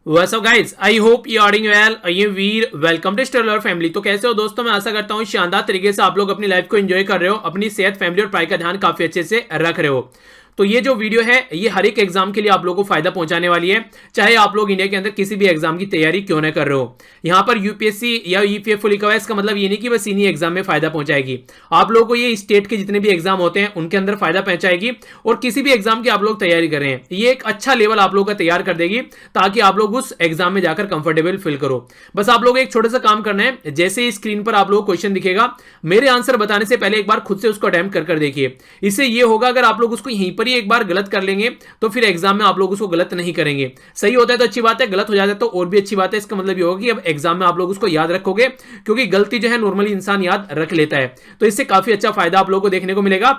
What's up guys? I hope you are doing well. I am Veer, welcome to stellar family. तो कैसे हो दोस्तों? मैं आशा करता हूँ शानदार तरीके से आप लोग अपनी लाइफ को एंजॉय कर रहे हो, अपनी सेहत, फैमिली और पढ़ाई का ध्यान काफी अच्छे से रख रहे हो। तो ये जो वीडियो है ये हर एक एग्जाम के लिए आप लोगों को फायदा पहुंचाने वाली है, चाहे आप लोग इंडिया के अंदर किसी भी एग्जाम की तैयारी क्यों ना कर रहे हो। यहाँ पर यूपीएससी या ईपीएफओ लिखा हुआ है, इसका मतलब ये नहीं कि बस इन्हीं एग्जाम में फायदा पहुंचाएगी। आप लोगों को ये स्टेट के जितने भी एग्जाम होते हैं उनके अंदर फायदा पहुंचाएगी, और किसी भी एग्जाम की आप लोग तैयारी कर रहे हैं ये एक अच्छा लेवल आप लोग का तैयार कर देगी, ताकि आप लोग उस एग्जाम में जाकर कंफर्टेबल फील करो। बस आप लोग एक छोटा सा काम करना है, जैसे ही स्क्रीन पर आप लोग क्वेश्चन दिखेगा, मेरे आंसर बताने से पहले एक बार खुद से उसको अटेम्प्ट कर देखिए। इससे ये होगा, अगर आप लोग उसको यहीं पर ही एक बार गलत कर लेंगे तो फिर एग्जाम में आप लोग उसको गलत नहीं करेंगे। सही होता है तो अच्छी बात है, गलत हो जाता है तो और भी अच्छी बात है। इसका मतलब ये होगा कि अब एग्जाम में आप लोग उसको याद रखोगे, क्योंकि गलती जो है नॉर्मली इंसान याद रख लेता है। तो इससे काफी अच्छा फायदा आप लोगों को देखने को मिलेगा।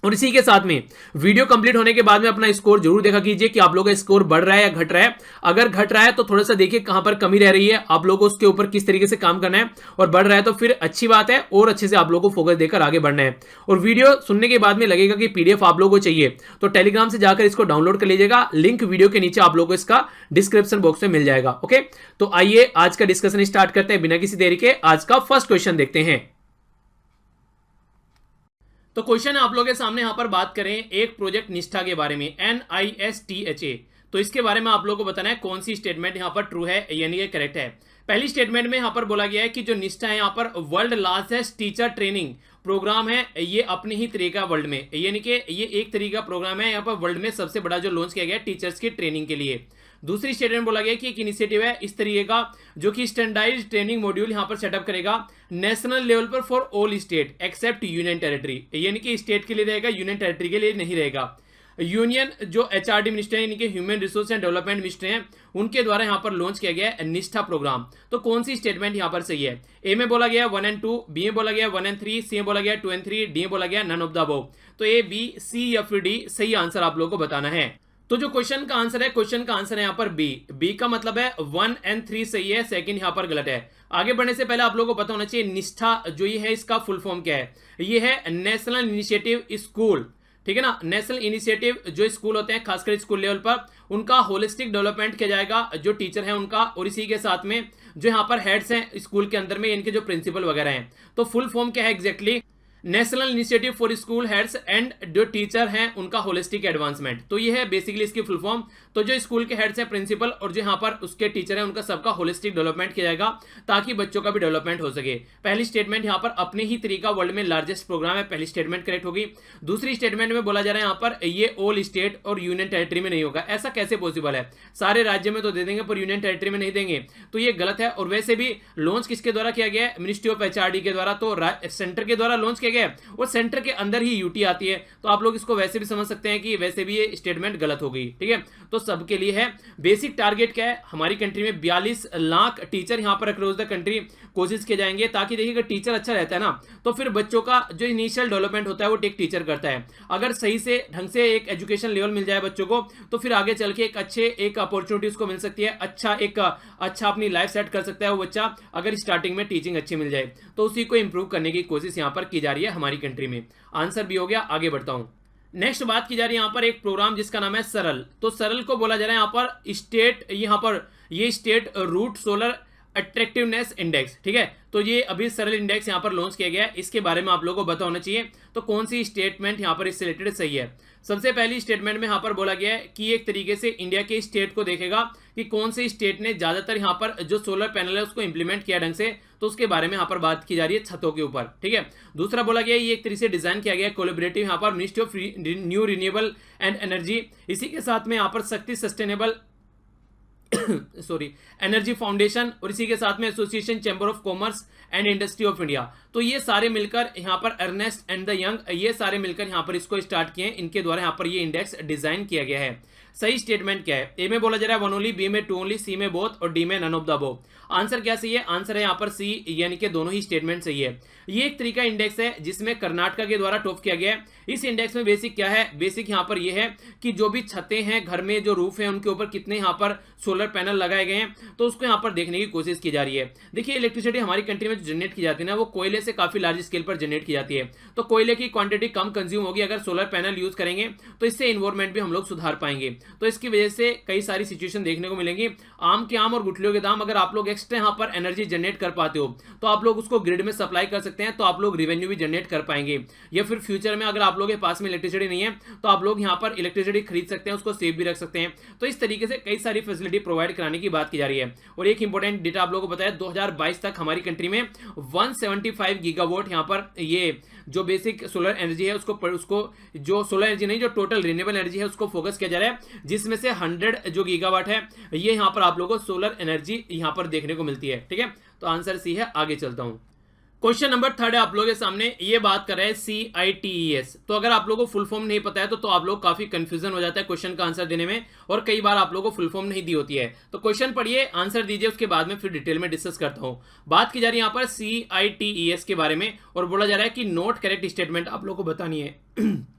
और इसी के साथ में वीडियो कंप्लीट होने के बाद में अपना स्कोर जरूर देखा कीजिए कि आप लोगों का स्कोर बढ़ रहा है या घट रहा है। अगर घट रहा है तो थोड़ा सा देखिए कहां पर कमी रह रही है, आप लोगों को उसके ऊपर किस तरीके से काम करना है, और बढ़ रहा है तो फिर अच्छी बात है, और अच्छे से आप लोगों को फोकस देकर आगे बढ़ना है। और वीडियो सुनने के बाद में लगेगा कि पीडीएफ आप लोगों को चाहिए तो टेलीग्राम से जाकर इसको डाउनलोड कर लीजिएगा, लिंक वीडियो के नीचे आप लोगों को इसका डिस्क्रिप्शन बॉक्स में मिल जाएगा। ओके, तो आइए आज का डिस्कशन स्टार्ट करते हैं बिना किसी देरी के। आज का फर्स्ट क्वेश्चन देखते हैं। तो क्वेश्चन आप लोगों के सामने यहां पर बात करें एक प्रोजेक्ट निष्ठा के बारे में, NISTHA। तो इसके बारे में आप लोगों को बताना है कौन सी स्टेटमेंट यहां पर ट्रू है यानी कि करेक्ट है। पहली स्टेटमेंट में यहां पर बोला गया है कि जो निष्ठा है यहां पर world largest teacher training program है, ये अपने ही तरीका वर्ल्ड में, यानी कि ये एक तरीका प्रोग्राम है यहाँ पर वर्ल्ड में सबसे बड़ा जो लॉन्च किया गया टीचर्स की ट्रेनिंग के लिए। दूसरी स्टेटमेंट बोला गया कि एक इनिशिएटिव है इस तरीके का जो कि स्टैंडर्डाइज्ड ट्रेनिंग मॉड्यूल यहां पर सेटअप करेगा नेशनल लेवल पर for all state except union territory, यानी कि स्टेट के लिए रहेगा, यूनियन टेरिटरी के लिए नहीं रहेगा। यूनियन जो HRD मिनिस्टर है यानी कि human resource and development minister हैं, उनके द्वारा यहां पर लॉन्च किया गया है निष्ठा प्रोग्राम। तो कौन सी स्टेटमेंट यहां पर सही है? ए में बोला गया 1 and 2, बी में बोला गया 1 and 3, सी में बोला गया 2 and 3, डी में बोला गया नन ऑफ द अबव। तो ए, बी, सी या फिर डी सही आंसर आप लोगों को बताना है। तो जो क्वेश्चन का आंसर है, क्वेश्चन का आंसर है यहाँ पर बी। बी का मतलब है 1 and 3 सही है, सेकंड यहाँ पर गलत है। आगे बढ़ने से पहले आप लोगों को पता होना चाहिए निष्ठा जो ये है इसका फुल फॉर्म क्या है। ये है नेशनल इनिशिएटिव स्कूल, ठीक है ना। नेशनल इनिशिएटिव जो स्कूल होते हैं खासकर स्कूल लेवल पर, उनका होलिस्टिक डेवलपमेंट किया जाएगा जो टीचर है उनका, और इसी के साथ में जो यहाँ पर हेड्स हैं स्कूल के अंदर में, इनके जो प्रिंसिपल वगैरह हैं। तो फुल फॉर्म क्या है exactly? National initiative for school heads and जो टीचर हैं उनका होलिस्टिक एडवांसमेंट। तो ये है बेसिकली इसकी फुल फॉर्म। तो जो स्कूल के हेड्स हैं, प्रिंसिपल और जो यहाँ पर उसके टीचर हैं, उनका सबका होलिस्टिक डेवलपमेंट किया जाएगा ताकि बच्चों का भी डेवलपमेंट हो सके। पहली स्टेटमेंट यहाँ पर अपने ही तरीका वर्ल्ड में लार्जेस्ट प्रोग्राम है, पहली स्टेटमेंट करेक्ट होगी। दूसरी स्टेटमेंट में बोला जा रहा है यहाँ पर ये ऑल स्टेट और यूनियन टेरिटरी में नहीं होगा। ऐसा कैसे पॉसिबल है? सारे राज्य में तो दे देंगे पर यूनियन टेरिटरी में नहीं देंगे, तो ये गलत है। और वैसे भी लॉन्च किसके द्वारा किया गया है? मिनिस्ट्री ऑफ HRD के द्वारा, तो सेंटर के द्वारा लॉन्च किया गया है, और सेंटर के अंदर ही यूटी आती है। तो आप लोग इसको वैसे भी समझ सकते हैं कि वैसे भी ये स्टेटमेंट गलत हो गई, ठीक है। तो सबके लिए है। बेसिक टारगेट क्या है हमारी कंट्री में? 42 लाख टीचर यहां पर अक्रॉस द कंट्री कोशिश किए जाएंगे, ताकि देखिए अगर टीचर अच्छा रहता है ना तो फिर बच्चों का जो इनिशियल डेवलपमेंट होता है वो टेक टीचर करता है। अगर सही से ढंग से एक एजुकेशन लेवल मिल जाए बच्चों को, तो फिर आगे चल के एक अपॉर्चुनिटी उसको मिल सकती है, अच्छा अपनी लाइफ सेट कर सकता है वो बच्चा, अगर स्टार्टिंग में टीचिंग अच्छी मिल जाए। तो उसी को इंप्रूव करने की कोशिश यहां पर की जा रही है हमारी कंट्री में। आंसर भी हो गया। आगे बढ़ता हूं। नेक्स्ट बात की जा रही है यहाँ पर एक प्रोग्राम जिसका नाम है सरल। तो सरल को बोला जा रहा है यहाँ पर स्टेट, यहाँ पर ये state root solar attractiveness index, ठीक है। तो ये अभी सरल इंडेक्स यहाँ पर लॉन्च किया गया है, इसके बारे में आप लोगों को पता होना चाहिए। तो कौन सी स्टेटमेंट यहाँ पर इससे रिलेटेड सही है? सबसे पहली स्टेटमेंट में यहाँ पर बोला गया है कि एक तरीके से इंडिया के स्टेट को देखेगा कि कौन से स्टेट ने ज्यादातर यहाँ पर जो सोलर पैनल है उसको इंप्लीमेंट किया ढंग से, तो उसके बारे में यहाँ पर बात की जा रही है छतों के ऊपर, ठीक है। दूसरा बोला गया ये एक तरीके से डिजाइन किया गया कोलैबोरेटिव यहाँ पर ministry of new renewable and energy, इसी के साथ में यहाँ पर शक्ति सस्टेनेबल एनर्जी फाउंडेशन, और इसी के साथ में association chamber of commerce and industry of India. तो ये सारे मिलकर यहाँ पर अर्नेस्ट एंड द यंग, ये सारे मिलकर यहाँ पर इसको स्टार्ट किए हैं, इनके द्वारा यहाँ पर ये इंडेक्स डिजाइन किया गया है। सही स्टेटमेंट क्या है? ए में बोला जा रहा है 1 ओनली, बी में 2 ओनली, सी में बोथ और डी में none of the above. Answer क्या सही है? आंसर है यहाँ पर सी, यानी कि दोनों ही स्टेटमेंट सही है। ये एक तरीका इंडेक्स है जिसमें कर्नाटका के द्वारा टॉप किया गया है। इस इंडेक्स में बेसिक क्या है? बेसिक यहाँ पर यह है कि जो भी छतें हैं घर में, जो रूफ है, उनके ऊपर कितने यहाँ पर सोलर पैनल लगाए गए हैं, तो उसको यहाँ पर देखने की कोशिश की जा रही है। देखिए इलेक्ट्रिसिटी हमारी कंट्री में जो जनरेट की जाती है ना, वो कोयले से काफी लार्ज स्केल पर जनरेट की जाती है। तो कोयले की क्वांटिटी कम कंज्यूम होगी अगर सोलर पैनल यूज करेंगे, तो इससे इन्वायरमेंट भी हम लोग सुधार पाएंगे। तो इसकी वजह से कई सारी सिचुएशन देखने को मिलेंगी। आम के आम और गुठलियों के दाम, अगर आप लोग एक्स्ट्रा यहाँ पर एनर्जी जनरेट कर पाते हो तो आप लोग उसको ग्रिड में सप्लाई कर सकते हैं, तो आप लोग रेवेन्यू भी जनरेट कर पाएंगे। या फिर फ्यूचर में अगर आप लोगों के पास में इलेक्ट्रिसिटी नहीं है तो आप लोग यहाँ पर इलेक्ट्रिसिटी खरीद सकते हैं, उसको सेव भी रख सकते हैं। तो इस तरीके से कई सारी फैसिलिटी प्रोवाइड कराने की बात की जा रही है। और एक इंपॉर्टेंट डेटा आप लोगों को बताया, 2022 तक हमारी कंट्री में 175 गीगावाट यहाँ पर ये जो बेसिक सोलर एनर्जी है उसको जो सोलर एनर्जी नहीं, जो टोटल रिन्यूएबल एनर्जी है उसको फोकस किया जा रहा है, जिसमें से 100 जो गीगावाट है ये यहाँ पर आप लोगों को सोलर एनर्जी यहाँ पर देखने को मिलती है। ठीक है, तो आंसर सी है। आगे चलता हूं। क्वेश्चन नंबर 3 है आप लोगों के सामने, ये बात कर रहे हैं CITES। तो अगर आप लोगों को फुल फॉर्म नहीं पता है तो आप लोग काफी कंफ्यूजन हो जाता है क्वेश्चन का आंसर देने में, और कई बार आप लोगों को फुल फॉर्म नहीं दी होती है। तो क्वेश्चन पढ़िए, आंसर दीजिए, उसके बाद में फिर डिटेल में डिस्कस करता हूं। बात की जा रही है यहाँ पर CITES के बारे में, और बोला जा रहा है कि नोट करेक्ट स्टेटमेंट आप लोगों को बतानी है।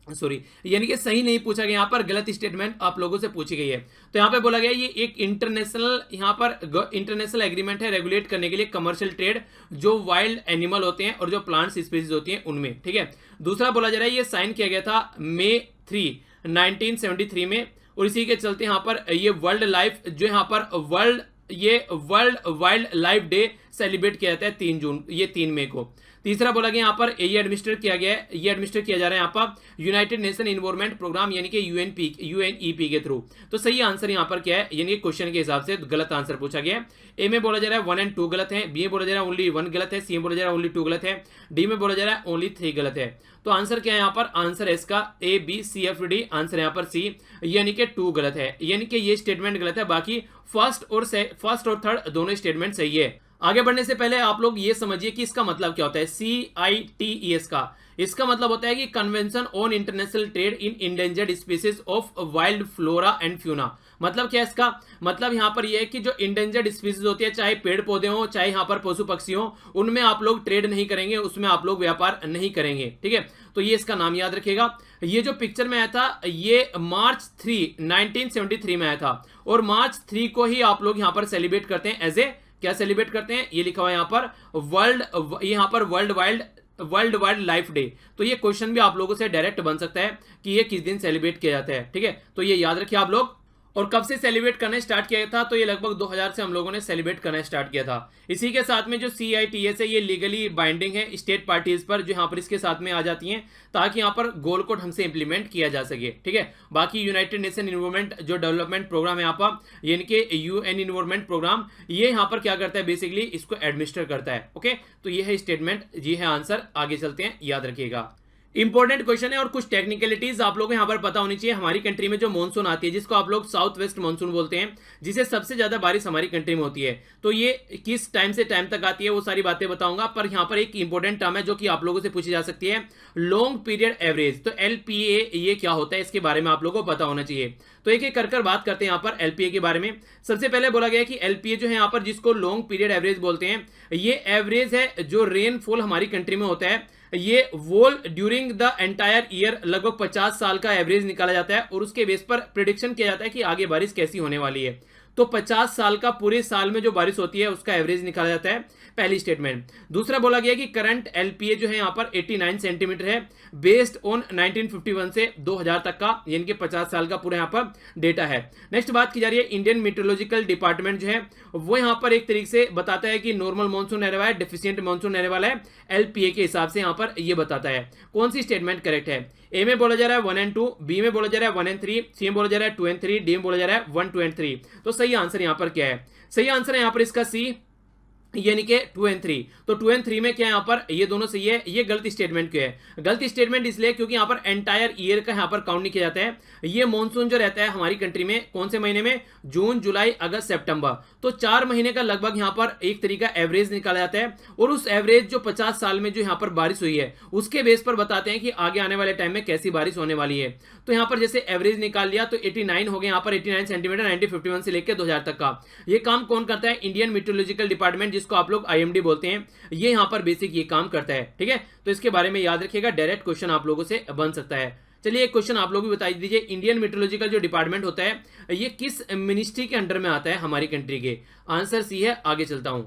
सॉरी, यानी कि सही नहीं पूछा गया, यहाँ पर गलत स्टेटमेंट आप लोगों से पूछी गई है। तो यहाँ पे बोला गया ये एक इंटरनेशनल यहाँ पर इंटरनेशनल एग्रीमेंट है रेगुलेट करने के लिए कमर्शियल ट्रेड जो वाइल्ड एनिमल होते हैं और जो प्लांट स्पीसीज होती हैं उनमें। ठीक है, दूसरा बोला जा रहा है ये साइन किया गया था May 3, 1973 में, और इसी के चलते यहाँ पर ये वर्ल्ड लाइफ जो यहाँ पर world wild life day celebrate किया जाता है 3 जून, ये 3 मई को। तीसरा बोला गया यहाँ पर ये एडमिनिस्ट्रेट किया गया है, ये एडमिनिस्ट्रेट किया जा रहा है यहाँ पर यूनाइटेड नेशन इन्वायरमेंट प्रोग्राम यानी कि UNEP के थ्रू। तो सही आंसर यहाँ पर क्या है, यानी कि क्वेश्चन के हिसाब से गलत आंसर पूछा गया है। ए में बोला जा रहा है 1 और 2 गलत है, बी में बोला जा रहा है ओनली 1 गलत है, सी में बोला जा रहा है ओनली 2 गलत है, डी में बोला जा रहा है ओनली 3 गलत है। तो आंसर क्या है यहाँ पर, आंसर है इसका ABCFD, आंसर यहाँ पर सी, यानी कि 2 गलत है, यानी कि ये स्टेटमेंट गलत है, बाकी फर्स्ट और थर्ड दोनों स्टेटमेंट सही है। आगे बढ़ने से पहले आप लोग ये समझिए कि इसका मतलब क्या होता है CITES का। इसका मतलब होता है कि convention on international trade in endangered species of wild flora and fauna. मतलब क्या है इसका मतलब, यहाँ पर ये है कि जो इंडेंजर्ड स्पीसीज होती है, चाहे पेड़ पौधे हो चाहे यहाँ पर पशु पक्षी हो, उनमें आप लोग ट्रेड नहीं करेंगे, उसमें आप लोग व्यापार नहीं करेंगे। ठीक है, तो ये इसका नाम याद रखिएगा। ये जो पिक्चर में आया था ये March 3, 1973 में आया था, और March 3 को ही आप लोग यहाँ पर सेलिब्रेट करते हैं एज ए, क्या सेलिब्रेट करते हैं, ये लिखा हुआ है यहाँ पर वर्ल्ड वाइल्ड लाइफ डे। तो ये क्वेश्चन भी आप लोगों से डायरेक्ट बन सकता है कि ये किस दिन सेलिब्रेट किया जाता है। ठीक है, तो ये याद रखिए आप लोग। और कब से सेलिब्रेट करना स्टार्ट किया था, तो ये लगभग 2000 से हम लोगों ने सेलिब्रेट करना स्टार्ट किया था। इसी के साथ में जो CITES है ये लीगली बाइंडिंग है स्टेट पार्टीज पर, जो यहाँ पर इसके साथ में आ जाती हैं, ताकि यहाँ पर गोल को ढंग से इंप्लीमेंट किया जा सके। ठीक है, बाकी यूनाइटेड नेशन इन्वायरमेंट जो डेवलपमेंट प्रोग्राम है यहाँ पर, यानी कि UN इन्वायरमेंट प्रोग्राम, ये यहाँ पर क्या करता है, बेसिकली इसको एडमिनिस्टर करता है। ओके, तो ये है स्टेटमेंट, ये है आंसर। आगे चलते हैं, याद रखिएगा। इंपॉर्टेंट क्वेश्चन है और कुछ टेक्निकलिटीज आप लोगों को यहाँ पर पता होनी चाहिए। हमारी कंट्री में जो मानसून आती है, जिसको आप लोग साउथ वेस्ट मानसून बोलते हैं, जिसे सबसे ज्यादा बारिश हमारी कंट्री में होती है, तो ये किस टाइम से टाइम तक आती है वो सारी बातें बताऊंगा। पर यहाँ पर एक इंपॉर्टेंट टर्म है जो कि आप लोगों से पूछी जा सकती है, लॉन्ग पीरियड एवरेज। तो LPA ये क्या होता है, इसके बारे में आप लोगों को पता होना चाहिए। तो एक एक कर बात करते हैं यहाँ पर LPA के बारे में। सबसे पहले बोला गया कि LPA जो है यहाँ पर, जिसको लॉन्ग पीरियड एवरेज बोलते हैं, ये एवरेज है जो रेनफॉल हमारी कंट्री में होता है, ये वोल ड्यूरिंग द एंटायर ईयर, लगभग 50 साल का एवरेज निकाला जाता है, और उसके बेस पर प्रिडिक्शन किया जाता है कि आगे बारिश कैसी होने वाली है। तो 50 साल का पूरे साल में जो बारिश होती है उसका एवरेज निकाला जाता है, पहली स्टेटमेंट। दूसरा बोला गया कि करंट LPA जो है यहाँ पर 89 सेंटीमीटर है, बेस्ड ऑन 1951 से 2000 तक का, यानी कि 50 साल का पूरा यहाँ पर डेटा है। नेक्स्ट बात की जा रही है, इंडियन मीटरोलॉजिकल डिपार्टमेंट जो है वो यहाँ पर एक तरीके से बताता है कि नॉर्मल मानसून रहने वाला है, डेफिशिएंट मानसून रहने वाला है, LPA के हिसाब से यहाँ पर ये बताता है। कौन सी स्टेटमेंट करेक्ट है? ए में बोला जा रहा है 1 और 2, बी में बोला जा रहा है 1 और 3, सी में बोला जा रहा है 2 और 3, डी में बोला जा रहा है 1, 2 और 3। तो सही आंसर यहाँ पर क्या है? सही आंसर है यहाँ पर इसका सी, यानी कि 2 और 3। तो 2 और 3 में क्या है यहाँ पर, ये दोनों सही है। ये गलत स्टेटमेंट क्यों है? गलत स्टेटमेंट इसलिए क्योंकि यहाँ पर एंटायर ईयर का यहाँ पर काउंट नहीं किया जाता है। ये मॉनसून जो रहता है हमारी कंट्री में कौन से महीने में? जून, जुलाई, अगस्त, सितंबर। तो 4 महीने का लगभग यहाँ पर एक तरीका एवरेज निकाला जाता है, और उस एवरेज जो 50 साल में जो यहाँ पर बारिश हुई है उसके बेस पर बताते हैं कि आगे आने वाले टाइम में कैसी बारिश होने वाली है। तो यहाँ पर जैसे एवरेज निकाल लिया तो 89 हो गया यहाँ पर, 89 सेंटीमीटर 1951 से लेकर 2000 तक का। ये काम कौन करता है? इंडियन मीटरोलॉजिकल डिपार्टमेंट, जिसको आप लोग IMD बोलते हैं, ये यहाँ पर बेसिक ये काम करता है। ठीक है, तो इसके बारे में याद रखिएगा, डायरेक्ट क्वेश्चन आप लोगों से बन सकता है। चलिए एक क्वेश्चन आप लोग भी बता दीजिए, इंडियन मीटरोलॉजिकल जो डिपार्टमेंट होता है ये किस मिनिस्ट्री के अंडर में आता है हमारी कंट्री के? आंसर सी है। आगे चलता हूं।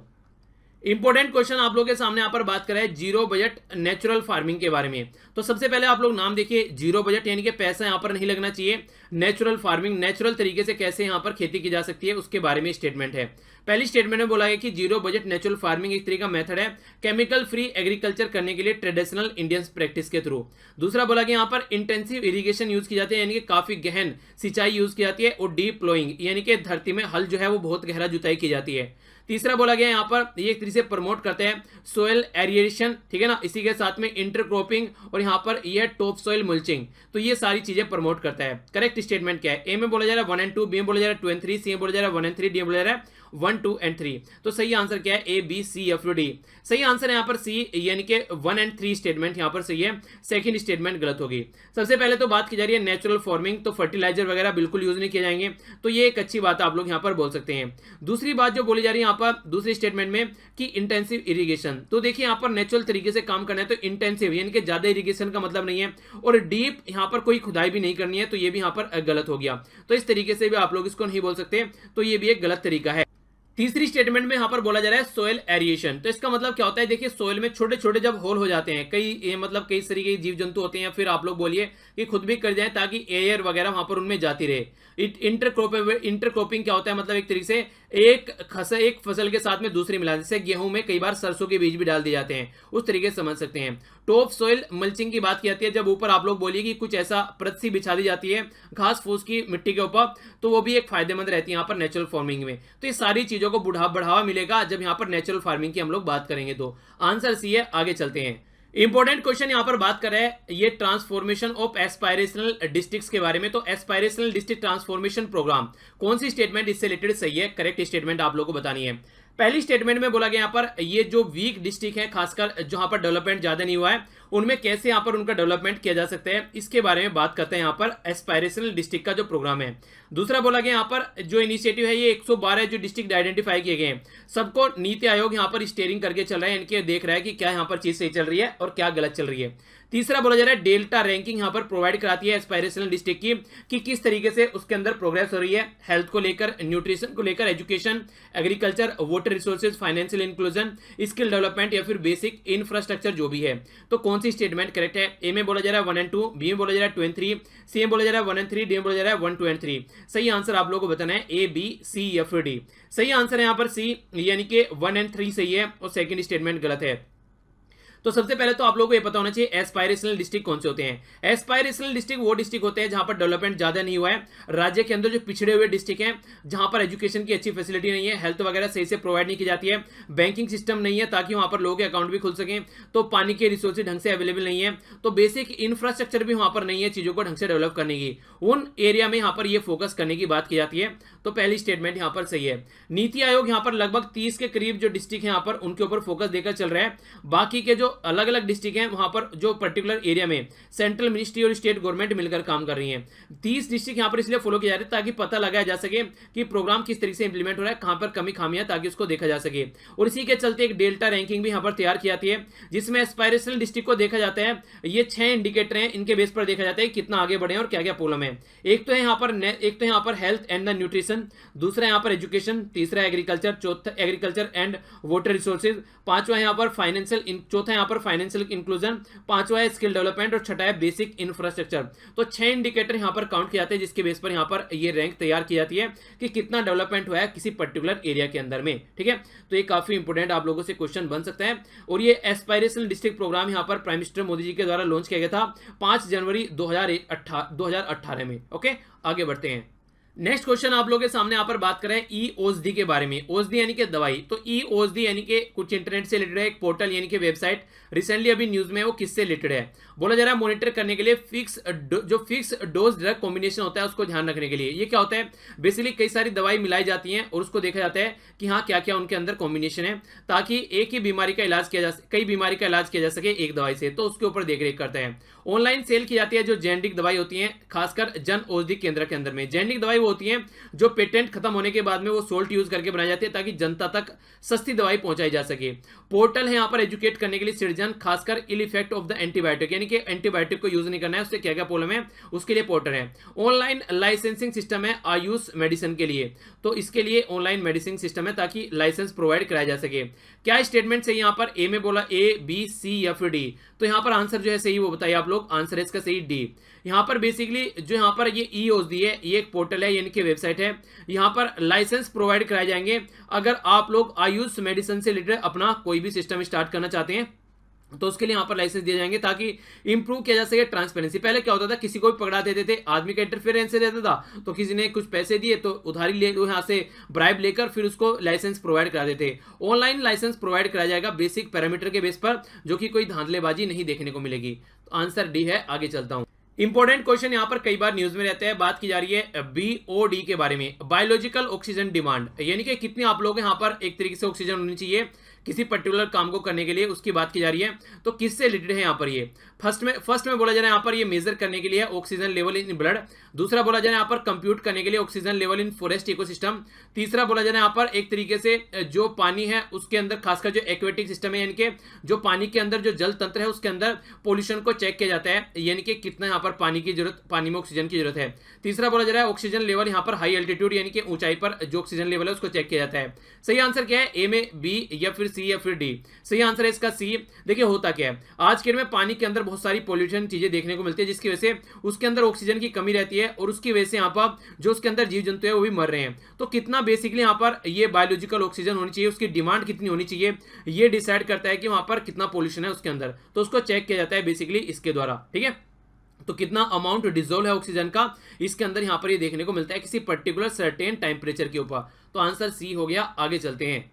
इंपॉर्टेंट क्वेश्चन आप लोगों के सामने यहाँ पर बात करें जीरो बजट नेचुरल फार्मिंग के बारे में। तो सबसे पहले आप लोग नाम देखिए, जीरो बजट यानी कि पैसा यहाँ पर नहीं लगना चाहिए। नेचुरल फार्मिंग, नेचुरल तरीके से कैसे यहाँ पर खेती की जा सकती है उसके बारे में स्टेटमेंट है। पहली स्टेटमेंट में बोला गया कि जीरो बजट नेचुरल फार्मिंग एक तरीका मेथड है केमिकल फ्री एग्रीकल्चर करने के लिए ट्रेडिशनल इंडियन प्रैक्टिस के थ्रू। दूसरा बोला गया यहाँ पर इंटेंसिव इरिगेशन यूज की जाती है, यानी कि काफी गहन सिंचाई यूज की जाती है, और डीप प्लोइंग यानी कि धरती में हल जो है वो बहुत गहरा जुताई की जाती है। तीसरा बोला गया यहाँ पर ये एक तरीके से प्रमोट करते हैं सोयल एरिएशन, ठीक है ना, इसी के साथ में इंटरक्रॉपिंग, और यहाँ पर ये टॉप सोयल मल्चिंग। तो ये सारी चीजें प्रमोट करता है। करेक्ट स्टेटमेंट क्या है? ए में बोला जा रहा है 1 and 2, बी में बोला जा रहा है 2 and 3, सी में बोला जा रहा है 1 and 3, डी में बोला जा रहा है 1, 2 and 3। तो सही आंसर क्या है? ए, बी, सी, एफ, डी। सही आंसर है यहाँ पर सी, यानी कि 1 and 3 स्टेटमेंट यहाँ पर सही है। सेकंड स्टेटमेंट गलत होगी। सबसे पहले तो बात की जा रही है नेचुरल फार्मिंग, तो फर्टिलाइजर वगैरह बिल्कुल यूज नहीं किए जाएंगे, तो ये एक अच्छी बात आप लोग यहाँ पर बोल सकते हैं। दूसरी बात जो बोली जा रही है यहाँ पर दूसरी स्टेटमेंट में कि इंटेंसिव इरिगेशन, तो देखिए यहाँ पर नेचुरल तरीके से काम करना है, तो इंटेंसिव यानी कि ज्यादा इरिगेशन का मतलब नहीं है, और डीप यहाँ पर कोई खुदाई भी नहीं करनी है, तो ये भी यहाँ पर गलत हो गया। तो इस तरीके से भी आप लोग इसको नहीं बोल सकते, तो ये भी एक गलत तरीका है। तीसरी स्टेटमेंट में यहां पर बोला जा रहा है सोयल एरिएशन, तो इसका मतलब क्या होता है? देखिए सोयल में छोटे छोटे जब होल हो जाते हैं, कई मतलब कई तरीके के जीव जंतु होते हैं, या फिर आप लोग बोलिए कि खुद भी कर जाए ताकि एयर वगैरह वहां पर उनमें जाती रहे। इंटरक्रॉपिंग क्या होता है? मतलब एक तरीके से एक फसल के साथ में दूसरी मिला, जैसे गेहूं में कई बार सरसों के बीज भी डाल दिए जाते हैं, उस तरीके से समझ सकते हैं। टॉप सोयल मल्चिंग की बात की जाती है जब ऊपर आप लोग बोलिए कि कुछ ऐसा परत सी बिछा दी जाती है घास फूस की मिट्टी के ऊपर, तो वो भी एक फायदेमंद रहती है यहाँ पर नेचुरल फार्मिंग में। तो ये सारी चीजों को बढ़ावा मिलेगा जब यहाँ पर नेचुरल फार्मिंग की हम लोग बात करेंगे। तो आंसर सी है। आगे चलते हैं। इंपॉर्टेंट क्वेश्चन यहां पर बात कर रहे हैं ये ट्रांसफॉर्मेशन ऑफ एस्पायरेशनल डिस्ट्रिक्ट्स के बारे में। तो एस्पायरेशनल डिस्ट्रिक्ट ट्रांसफॉर्मेशन प्रोग्राम, कौन सी स्टेटमेंट इससे रिलेटेड सही है? करेक्ट स्टेटमेंट आप लोगों को बतानी है। पहली स्टेटमेंट में बोला गया यहाँ पर ये जो वीक डिस्ट्रिक्ट है, खासकर जहां पर डेवलपमेंट ज्यादा नहीं हुआ है, उनमें कैसे यहाँ पर उनका डेवलपमेंट किया जा सकता है, इसके बारे में बात करते हैं यहाँ पर एस्पायरेशनल डिस्ट्रिक्ट का जो प्रोग्राम है। दूसरा बोला गया यहाँ पर जो इनिशिएटिव है ये 112 जो डिस्ट्रिक्ट आइडेंटिफाई किए गए हैं, सबको नीति आयोग यहाँ पर स्टीयरिंग करके चल रहा है, इनके देख रहा है कि क्या यहाँ पर चीज सही चल रही है और क्या गलत चल रही है। तीसरा बोला जा रहा है डेल्टा रैंकिंग यहाँ पर प्रोवाइड कराती है एस्पायरेशनल डिस्ट्रिक्ट की कि किस तरीके से उसके अंदर प्रोग्रेस हो रही है, हेल्थ को लेकर, न्यूट्रिशन को लेकर, education, agriculture, water resources, financial inclusion, skill development या फिर बेसिक इंफ्रास्ट्रक्चर जो भी है। तो कौन सी स्टेटमेंट करेक्ट है? ए में बोला जा रहा है 1 and 2, बी में बोला जा रहा है 2 and 3, सी में बोला जा रहा है 1 and 3, डी में बोला जा रहा है 1, 2 and 3। सही आंसर आप लोगों को बताना है ए, बी, सी या फिर डी। सही आंसर है यहाँ पर सी, यानी कि 1 and 3 सही है और सेकंड स्टेटमेंट गलत है। तो सबसे पहले तो आप लोगों को ये पता होना चाहिए एस्पायरेशनल डिस्ट्रिक्ट कौन से होते हैं। एस्पायरेशनल डिस्ट्रिक्ट वो डिस्ट्रिक्ट होते हैं जहां पर डेवलपमेंट ज्यादा नहीं हुआ है, राज्य के अंदर जो पिछड़े हुए डिस्ट्रिक्ट हैं, जहां पर एजुकेशन की अच्छी फैसिलिटी नहीं है, हेल्थ वगैरह सही से प्रोवाइड नहीं की जाती है, बैंकिंग सिस्टम नहीं है ताकि वहां पर लोगों के अकाउंट भी खुल सकें, तो पानी के रिसोर्सेज ढंग से अवेलेबल नहीं है, तो बेसिक इंफ्रास्ट्रक्चर भी वहां पर नहीं है चीजों को ढंग से डेवलप करने की, उन एरिया में यहाँ पर ये फोकस करने की बात की जाती है। तो पहली स्टेटमेंट यहाँ पर सही है। नीति आयोग यहाँ पर लगभग 30 के करीब जो डिस्ट्रिक्ट है यहाँ पर उनके ऊपर फोकस देकर चल रहा है। बाकी के जो अलग अलग डिस्ट्रिक्ट हैं वहां पर जो पर्टिकुलर एरिया में सेंट्रल मिनिस्ट्री और स्टेट गवर्नमेंट मिलकर काम कर रही है। 30 डिस्ट्रिक्ट यहाँ पर इसलिए फॉलो किया जा रहा है ताकि पता लगाया जा सके कि प्रोग्राम किस तरीके से इंप्लीमेंट हो रहा है, कहां पर कमी खामियां, ताकि उसको देखा जा सके। और इसी के चलते एक डेल्टा रैंकिंग भी यहाँ पर तैयार की जाती है जिसमें एस्पायरेशनल डिस्ट्रिक्ट को देखा जाता है। ये 6 इंडिकेटर हैं, इनके बेस पर देखा जाता है कितना आगे बढ़े और क्या क्या प्रॉब्लम है। एक तो है यहाँ पर हेल्थ एंड द न्यूट्रिशन, दूसरा यहाँ पर एजुकेशन, तीसरा एग्रीकल्चर, चौथा एग्रीकल्चर एंड वाटर रिसोर्सेज, पांचवा यहाँ पर फाइनेंशियल, चौथा यहाँ पर फाइनेंशियल इंक्लूजन, पांचवा है स्किल डेवलपमेंट और छठा है बेसिक इंफ्रास्ट्रक्चर। तो 6 इंडिकेटर यहाँ पर काउंट किए जाते हैं जिसके बेस पर यहाँ पर ये रैंक तैयार की जाती है कि कितना डेवलपमेंट हुआ है किसी पर्टिकुलर एरिया के अंदर में। ठीक है, तो ये काफी इंपोर्टेंट आप लोगों से क्वेश्चन बन सकता है। और ये एस्पायरेशनल डिस्ट्रिक्ट प्रोग्राम यहाँ पर प्राइम मिनिस्टर मोदी जी के द्वारा लॉन्च किया गया था 5 जनवरी 2018 में। ओके, आगे बढ़ते हैं। नेक्स्ट क्वेश्चन आप लोगों के सामने यहाँ पर बात करें ई औषधि के बारे में। औषधि यानी कि दवाई, तो ई औषधि यानी कि कुछ इंटरनेट से रिलेटेड है, एक पोर्टल यानी कि वेबसाइट रिसेंटली अभी न्यूज में वो किससे रिलेटेड है, बोला जा रहा है मॉनिटर करने के लिए फिक्स डोज ड्रग कॉम्बिनेशन होता है उसको ध्यान रखने के लिए। ये क्या होता है? बेसिकली कई सारी दवाई मिलाई जाती हैं और उसको देखा जाता है कि हाँ क्या क्या उनके अंदर कॉम्बिनेशन है, ताकि एक ही बीमारी का इलाज किया जा सके, कई बीमारी का इलाज किया जा सके एक दवाई से, तो उसके ऊपर देखरेख करता है। ऑनलाइन सेल की जाती है जो जेनेरिक दवाई होती है, खासकर जन औषधि केंद्र के अंदर में। जेनेरिक दवाई वो होती हैं जो पेटेंट खत्म होने के बाद में वो सोल्ट यूज करके बनाई जाती है ताकि जनता तक सस्ती दवाई पहुंचाई जा सके। पोर्टल है यहाँ पर एजुकेट करने के लिए सिटीजन, खासकर ill effect of the antibiotic, यानी कि एंटीबायोटिक को यूज नहीं करना है, उससे क्या क्या प्रॉब्लम है उसके लिए पोर्टल है। ऑनलाइन लाइसेंसिंग सिस्टम है आयुष मेडिसिन के लिए, तो इसके लिए ऑनलाइन मेडिसिन सिस्टम है ताकि लाइसेंस प्रोवाइड कराया जा सके। क्या स्टेटमेंट है यहाँ पर? ए में बोला ए, बी, सी या फिर डी, तो यहाँ पर आंसर जो है सही वो बताइए आप लोग। आंसर है इसका सही डी। यहाँ पर बेसिकली जो यहाँ पर ये ईओएसडी है, ये एक पोर्टल है यानी कि वेबसाइट है, यहाँ पर लाइसेंस प्रोवाइड कराए जाएंगे अगर आप लोग आयुष मेडिसिन से रिलेटेड अपना कोई भी सिस्टम स्टार्ट करना चाहते हैं तो उसके लिए यहाँ पर लाइसेंस दिए जाएंगे ताकि इंप्रूव किया जा सके ट्रांसपेरेंसी। पहले क्या होता था, किसी को भी पकड़ा देते थे, आदमी का इंटरफेरेंस रहता था, तो किसी ने कुछ पैसे दिए तो उधारी ले यहाँ से ब्राइब लेकर फिर उसको लाइसेंस प्रोवाइड करा देते। ऑनलाइन लाइसेंस प्रोवाइड कराया जाएगा बेसिक पैरामीटर के बेस पर, जो कि कोई धांधलेबाजी नहीं देखने को मिलेगी। तो आंसर डी है। आगे चलता हूं। इंपॉर्टेंट क्वेश्चन यहाँ पर कई बार न्यूज में रहते हैं, बात की जा रही है बीओडी के बारे में, बायोलॉजिकल ऑक्सीजन डिमांड, यानी कि कितने आप लोग यहाँ पर एक तरीके से ऑक्सीजन होनी चाहिए किसी पर्टिकुलर काम को करने के लिए, उसकी बात की जा रही है। तो किससे रिलेटेड है यहाँ पर ये? फर्स्ट में बोला जा रहा है यहाँ पर ये मेजर करने के लिए ऑक्सीजन लेवल इन ब्लड। दूसरा बोला जा रहा है यहाँ पर कंप्यूट करने के लिए oxygen level in forest ecosystem. तीसरा बोला जा रहा है यहाँ पर एक तरीके से जो पानी है उसके अंदर, खासकर जो एक्वेटिक सिस्टम है यानी कि जो पानी के अंदर जो जल तंत्र है उसके अंदर पोल्यूशन को चेक किया जाता है, यानी कि कितना यहाँ पर पानी की जरूरत, पानी में ऑक्सीजन की जरूरत है। तीसरा बोला जा रहा है ऑक्सीजन लेवल यहाँ पर हाई एल्टीट्यूड, यानी कि ऊंचाई पर जो ऑक्सीजन लेवल है उसको चेक किया जाता है। सही आंसर क्या है? ए में बी या फिर सी या फिर डी? सही आंसर है इसका सी। देखिए होता क्या है, आज के में पानी के अंदर बहुत सारी पोल्यूशन चीजें देखने को मिलती है जिसकी वजह से उसके अंदर ऑक्सीजन की कमी रहती है और उसकी वजह से यहाँ पर जो उसके अंदर जीव जंतु है वो भी मर रहे हैं। तो कितना बेसिकली यहाँ पर ये बायोलॉजिकल ऑक्सीजन होनी चाहिए, उसकी डिमांड कितनी होनी चाहिए, ये डिसाइड करता है कि वहां पर कितना पोल्यूशन है उसके अंदर, तो उसको चेक किया जाता है बेसिकली इसके द्वारा। ठीक है, तो कितना अमाउंट डिजोल्व है ऑक्सीजन का इसके अंदर यहाँ पर ये देखने को मिलता है किसी पर्टिकुलर सर्टेन टेम्परेचर के ऊपर। तो आंसर सी हो गया। आगे चलते हैं।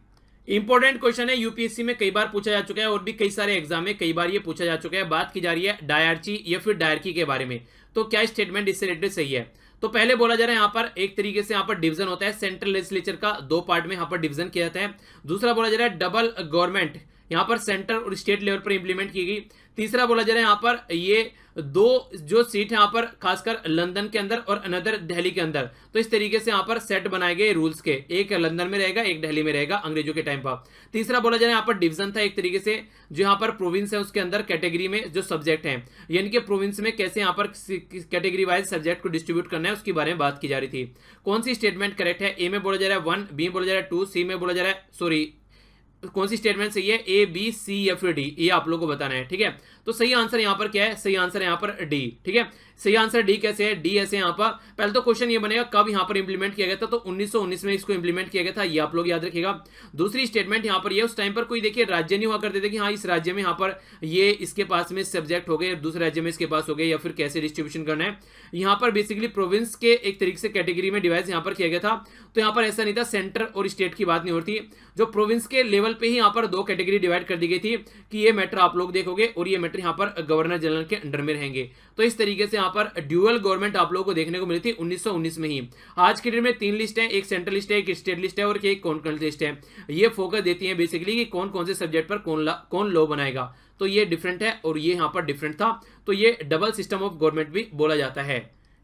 इंपॉर्टेंट क्वेश्चन है, यूपीएससी में कई बार पूछा जा चुका है और भी कई सारे एग्जाम में कई बार ये पूछा जा चुका है। बात की जा रही है डायर्ची या फिर डायर्की के बारे में। तो क्या स्टेटमेंट इससे रिलेटेड सही है? तो पहले बोला जा रहा है यहाँ पर एक तरीके से यहाँ पर डिवीजन होता है, सेंट्रल लेजिस्लेचर का दो पार्ट में यहाँ पर डिवीजन किया जाता है। दूसरा बोला जा रहा है डबल गवर्नमेंट यहाँ पर सेंटर और स्टेट लेवल पर इंप्लीमेंट की गई। तीसरा बोला जा रहा है यहाँ पर ये दो जो सीट है यहाँ पर खासकर लंदन के अंदर और अनदर दिल्ली के अंदर, तो इस तरीके से यहाँ पर सेट बनाए गए रूल्स के, एक लंदन में रहेगा एक दिल्ली में रहेगा अंग्रेजों के टाइम पर। तीसरा बोला जा रहा है यहाँ पर डिवीजन था एक तरीके से, जो यहाँ पर प्रोविंस है उसके अंदर कैटेगरी में जो सब्जेक्ट है, यानी कि प्रोविंस में कैसे यहाँ पर कैटेगरी वाइज सब्जेक्ट को डिस्ट्रीब्यूट करना है उसके बारे में बात की जा रही थी। कौन सी स्टेटमेंट करेक्ट है? ए में बोला जा रहा है 1, बी में बोला जा रहा है 2, सी में बोला जा रहा है सॉरी कौन सी स्टेटमेंट सही है? ए, बी, सी या फिर डी, ये आप लोगों को बताना है। ठीक है, तो सही आंसर यहाँ पर क्या है? सही आंसर यहाँ पर डी। ठीक है, सही आंसर डी कैसे है? डी ऐसे यहाँ पर पहले तो क्वेश्चन ये बनेगा कब यहाँ पर इंप्लीमेंट किया गया था, तो 1919 में इसको इंप्लीमेंट किया गया था, ये आप लोग याद रखिएगा। दूसरी स्टेटमेंट यहाँ पर ये उस टाइम पर कोई देखिए राज्य नहीं हुआ करते थे कि हाँ इस राज्य में यहाँ पर ये इसके पास में सब्जेक्ट हो गए, दूसरे राज्य में इसके पास हो गए, या फिर कैसे डिस्ट्रीब्यूशन करना है। यहाँ पर बेसिकली प्रोविंस के एक तरीके से कैटेगरी में डिवाइड यहाँ पर किया गया था। तो यहाँ पर ऐसा नहीं था, सेंटर और स्टेट की बात नहीं होती, जो प्रोविंस के लेवल पे ही यहाँ पर दो कैटेगरी डिवाइड कर दी गई थी कि ये मैटर आप लोग देखोगे और ये मैटर यहाँ पर गवर्नर जनरल के अंडर में रहेंगे। तो इस तरीके से यहाँ पर ड्यूअल गवर्नमेंट आप लोगों को देखने को मिली थी 1919 में ही। आज के डेट में 3 लिस्ट है, एक सेंट्रल लिस्ट है, एक स्टेट लिस्ट है और एक कॉन्करेंट लिस्ट है। ये फोकस देती है बेसिकली कि कौन कौन से सब्जेक्ट पर कौन लॉ बनाएगा। तो ये डिफरेंट है और ये यहाँ पर डिफरेंट था, तो ये डबल सिस्टम ऑफ गवर्नमेंट भी बोला जाता है।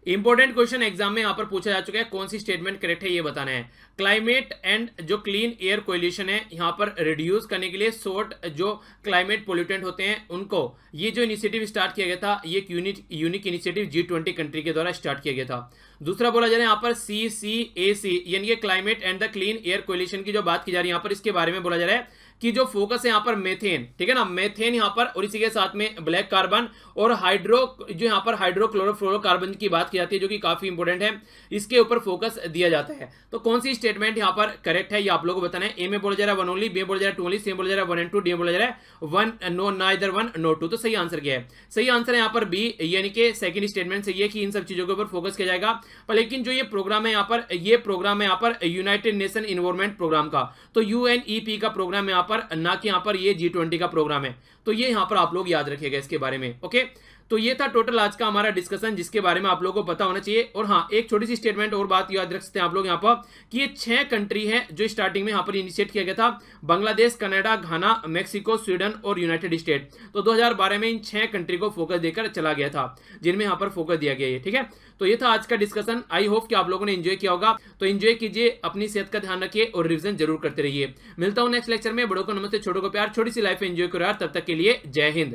इंपॉर्टेंट क्वेश्चन एग्जाम में यहाँ पर पूछा जा चुका है, कौन सी स्टेटमेंट करेक्ट है ये बताना है। क्लाइमेट एंड जो क्लीन एयर कोएलिशन है यहाँ पर रिड्यूस करने के लिए शॉर्ट जो क्लाइमेट पोल्यूटेंट होते हैं उनको, ये जो इनिशिएटिव स्टार्ट किया गया था ये एक यूनिक इनिशिएटिव G20 कंट्री के द्वारा स्टार्ट किया गया था। दूसरा बोला जा रहा है यहाँ पर CCAC यानी कि climate and the clean air coalition की जो बात की जा रही है यहाँ पर, इसके बारे में बोला जा रहा है कि जो फोकस है यहाँ पर मेथेन, ठीक है ना, मेथेन यहाँ पर, और इसी के साथ में ब्लैक कार्बन और जो यहाँ पर हाइड्रोक्लोरोफ्लोरोकार्बन की बात की जाती है जो कि काफी इंपॉर्टेंट है, इसके ऊपर फोकस दिया जाता है। तो कौन सी स्टेटमेंट यहाँ पर करेक्ट है ये आप लोगों को बताना है। ए में बोला जा रहा है 1 ओनली, बी में बोला जा रहा है 2 ओनली, सी में बोला जा रहा है 1 and 2, डी में बोला जा रहा है 1 नो नाइदर 1 नो 2। तो सही आंसर क्या है? सही आंसर है यहाँ पर बी, यानी कि सेकंड स्टेटमेंट सही है कि इन सब चीजों के ऊपर फोकस किया जाएगा। पर लेकिन जो ये प्रोग्राम है यहाँ पर, ये प्रोग्राम है यहाँ पर यूनाइटेड नेशन इन्वायरमेंट प्रोग्राम का, तो UNEP का प्रोग्राम है यहाँ पर, ना कि यहाँ पर ये G20 का प्रोग्राम है। तो ये यहाँ पर आप लोग याद रखिएगा इसके बारे में। ओके, तो ये था टोटल आज का हमारा डिस्कशन, जिसके बारे में आप लोगों को पता होना चाहिए। और हाँ, एक छोटी सी स्टेटमेंट और बात याद रख सकते हैं आप लोग यहाँ पर कि ये 6 कंट्री है जो स्टार्टिंग में यहाँ पर इनिशिएट किया गया था, बांग्लादेश, कनाडा, घाना, मेक्सिको, स्वीडन और यूनाइटेड स्टेट। तो 2012 में इन 6 कंट्री को फोकस देकर चला गया था, जिनमें यहाँ पर फोकस दिया गया है। ठीक है, तो ये था आज का डिस्कशन। आई होप कि आप लोगों ने एंजॉय किया होगा। तो एंजॉय कीजिए, अपनी सेहत का ध्यान रखिए और रिवीजन जरूर करते रहिए। मिलता हूं नेक्स्ट लेक्चर में। बड़ों को नमस्ते, छोटों को प्यार, छोटी सी लाइफ एंजॉय करो यार। तब तक के लिए जय हिंद।